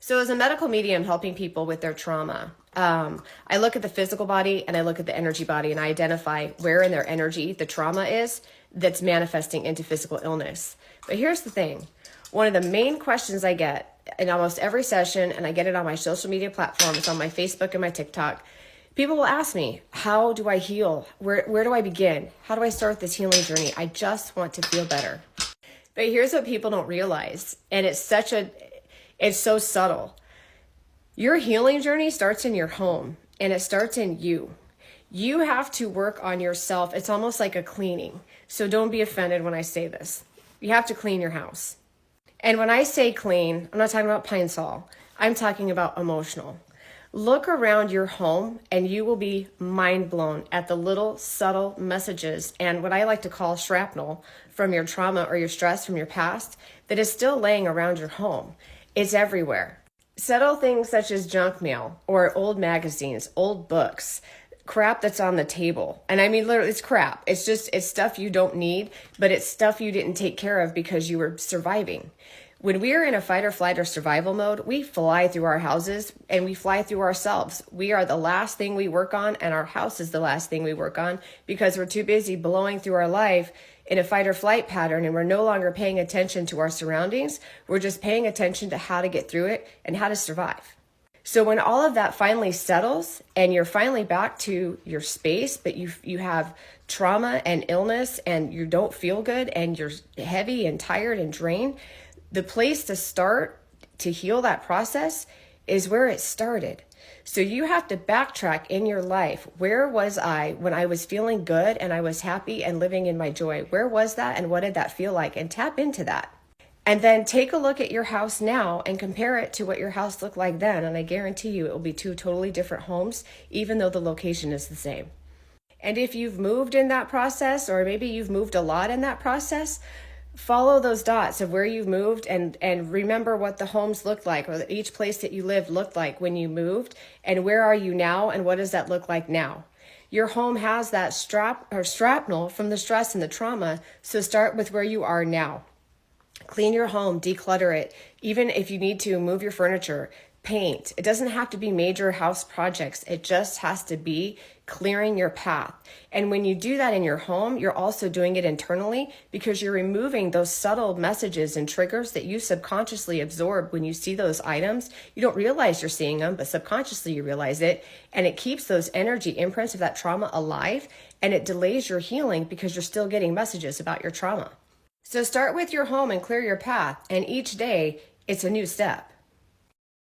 So as a medical medium helping people with their trauma, I look at the physical body and I look at the energy body and I identify where in their energy the trauma is that's manifesting into physical illness. But here's the thing. One of the main questions I get in almost every session, and I get it on my social media platforms, on my Facebook and my TikTok, people will ask me, how do I heal? Where do I begin? How do I start this healing journey? I just want to feel better. But here's what people don't realize, and it's so subtle. Your healing journey starts in your home, and it starts in you. You have to work on yourself. It's almost like a cleaning. So don't be offended when I say this. You have to clean your house. And when I say clean, I'm not talking about Pine Sol. I'm talking about emotional. Look around your home and you will be mind blown at the little subtle messages and what I like to call shrapnel from your trauma or your stress from your past that is still laying around your home. It's everywhere. Subtle things such as junk mail or old magazines, old books, crap that's on the table. And I mean, literally, it's crap. It's stuff you don't need, but it's stuff you didn't take care of because you were surviving. When we are in a fight or flight or survival mode, we fly through our houses and we fly through ourselves. We are the last thing we work on, and our house is the last thing we work on because we're too busy blowing through our life in a fight or flight pattern, and we're no longer paying attention to our surroundings. We're just paying attention to how to get through it and how to survive. So when all of that finally settles and you're finally back to your space, but you have trauma and illness and you don't feel good and you're heavy and tired and drained, the place to start to heal that process is where it started. So you have to backtrack in your life. Where was I when I was feeling good and I was happy and living in my joy? Where was that and what did that feel like? And tap into that. And then take a look at your house now and compare it to what your house looked like then. And I guarantee you it will be two totally different homes, even though the location is the same. And if you've moved in that process, or maybe you've moved a lot in that process, follow those dots of where you've moved and remember what the homes looked like or each place that you lived looked like when you moved, and where are you now and what does that look like now. Your home has that shrapnel from the stress and the trauma, so start with where you are now. Clean your home, declutter it. Even if you need to, move your furniture, paint. It doesn't have to be major house projects. It just has to be clearing your path. And when you do that in your home, you're also doing it internally because you're removing those subtle messages and triggers that you subconsciously absorb when you see those items. You don't realize you're seeing them, but subconsciously you realize it. And it keeps those energy imprints of that trauma alive, and it delays your healing because you're still getting messages about your trauma. So start with your home and clear your path, and each day it's a new step.